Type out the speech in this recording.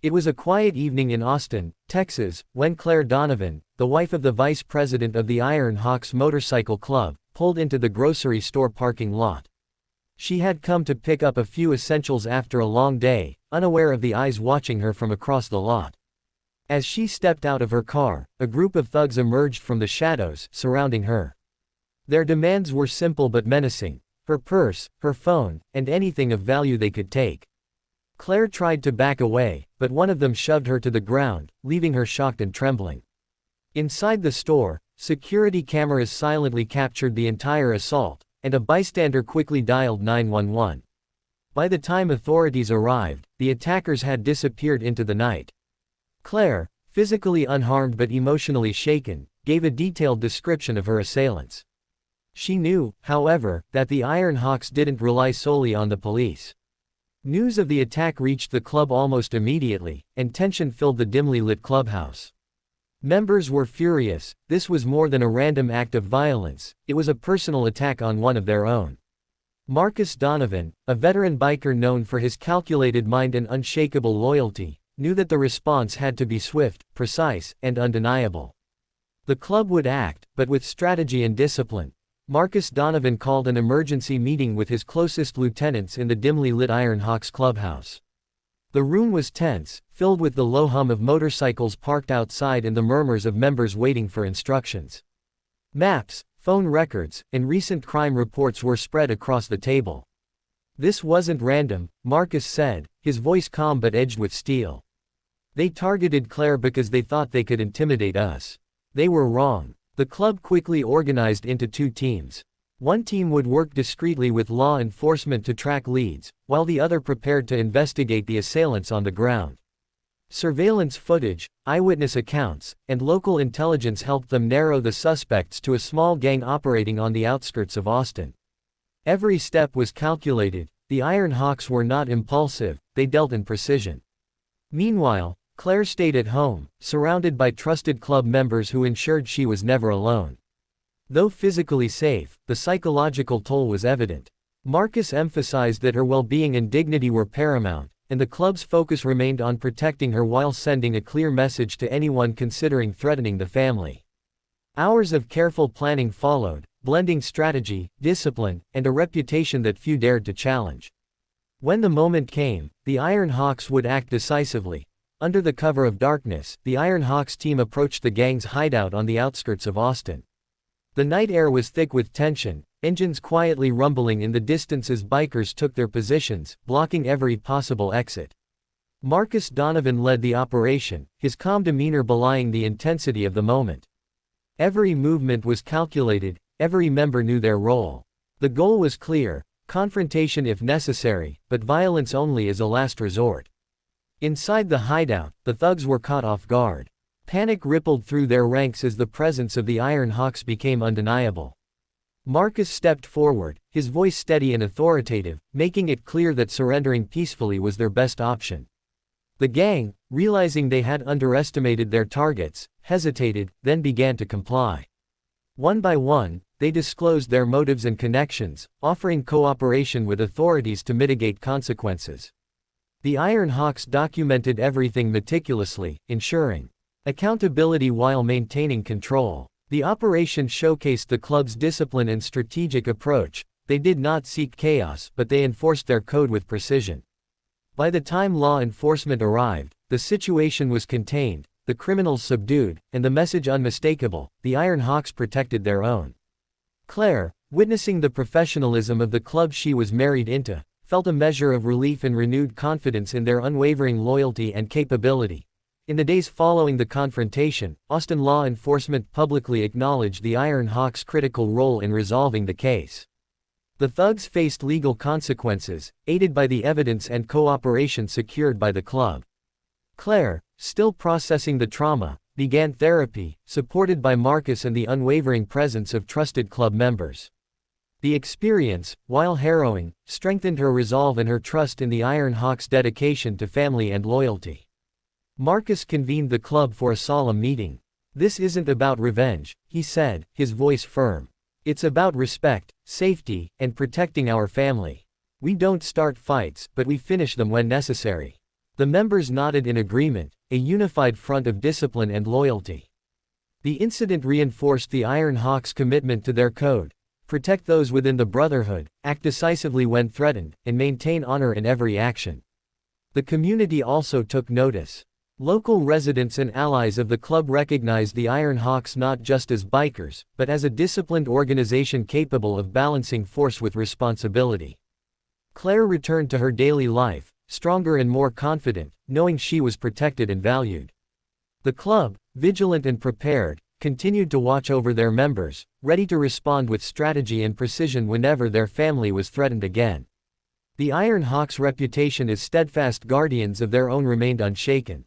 It was a quiet evening in Austin, Texas, when Claire Donovan, the wife of the vice president of the Iron Hawks Motorcycle Club, pulled into the grocery store parking lot. She had come to pick up a few essentials after a long day, unaware of the eyes watching her from across the lot. As she stepped out of her car, a group of thugs emerged from the shadows, surrounding her. Their demands were simple but menacing: her purse, her phone, and anything of value they could take. Claire tried to back away, but one of them shoved her to the ground, leaving her shocked and trembling. Inside the store, security cameras silently captured the entire assault, and a bystander quickly dialed 911. By the time authorities arrived, the attackers had disappeared into the night. Claire, physically unharmed but emotionally shaken, gave a detailed description of her assailants. She knew, however, that the Iron Hawks didn't rely solely on the police. News of the attack reached the club almost immediately, and tension filled the dimly lit clubhouse. Members were furious. This was more than a random act of violence, it was a personal attack on one of their own. Marcus Donovan, a veteran biker known for his calculated mind and unshakable loyalty, knew that the response had to be swift, precise, and undeniable. The club would act, but with strategy and discipline. Marcus Donovan called an emergency meeting with his closest lieutenants in the dimly lit Iron Hawks clubhouse. The room was tense, filled with the low hum of motorcycles parked outside and the murmurs of members waiting for instructions. Maps, phone records, and recent crime reports were spread across the table. "This wasn't random," Marcus said, his voice calm but edged with steel. "They targeted Claire because they thought they could intimidate us. They were wrong." The club quickly organized into two teams. One team would work discreetly with law enforcement to track leads, while the other prepared to investigate the assailants on the ground. Surveillance footage, eyewitness accounts, and local intelligence helped them narrow the suspects to a small gang operating on the outskirts of Austin. Every step was calculated. The Iron Hawks were not impulsive, they dealt in precision. Meanwhile, Claire stayed at home, surrounded by trusted club members who ensured she was never alone. Though physically safe, the psychological toll was evident. Marcus emphasized that her well-being and dignity were paramount, and the club's focus remained on protecting her while sending a clear message to anyone considering threatening the family. Hours of careful planning followed, blending strategy, discipline, and a reputation that few dared to challenge. When the moment came, the Iron Hawks would act decisively. Under the cover of darkness, the Iron Hawks team approached the gang's hideout on the outskirts of Austin. The night air was thick with tension, engines quietly rumbling in the distance as bikers took their positions, blocking every possible exit. Marcus Donovan led the operation, his calm demeanor belying the intensity of the moment. Every movement was calculated, every member knew their role. The goal was clear: confrontation if necessary, but violence only as a last resort. Inside the hideout, the thugs were caught off guard. Panic rippled through their ranks as the presence of the Iron Hawks became undeniable. Marcus stepped forward, his voice steady and authoritative, making it clear that surrendering peacefully was their best option. The gang, realizing they had underestimated their targets, hesitated, then began to comply. One by one, they disclosed their motives and connections, offering cooperation with authorities to mitigate consequences. The Iron Hawks documented everything meticulously, ensuring accountability while maintaining control. The operation showcased the club's discipline and strategic approach. They did not seek chaos, but they enforced their code with precision. By the time law enforcement arrived, the situation was contained, the criminals subdued, and the message unmistakable: the Iron Hawks protected their own. Claire, witnessing the professionalism of the club she was married into, felt a measure of relief and renewed confidence in their unwavering loyalty and capability. In the days following the confrontation, Austin law enforcement publicly acknowledged the Iron Hawks' critical role in resolving the case. The thugs faced legal consequences, aided by the evidence and cooperation secured by the club. Claire, still processing the trauma, began therapy, supported by Marcus and the unwavering presence of trusted club members. The experience, while harrowing, strengthened her resolve and her trust in the Iron Hawks' dedication to family and loyalty. Marcus convened the club for a solemn meeting. "This isn't about revenge," he said, his voice firm. "It's about respect, safety, and protecting our family. We don't start fights, but we finish them when necessary." The members nodded in agreement, a unified front of discipline and loyalty. The incident reinforced the Iron Hawks' commitment to their code: protect those within the Brotherhood, act decisively when threatened, and maintain honor in every action. The community also took notice. Local residents and allies of the club recognized the Iron Hawks not just as bikers, but as a disciplined organization capable of balancing force with responsibility. Claire returned to her daily life, stronger and more confident, knowing she was protected and valued. The club, vigilant and prepared, continued to watch over their members, ready to respond with strategy and precision whenever their family was threatened again. The Iron Hawks' reputation as steadfast guardians of their own remained unshaken.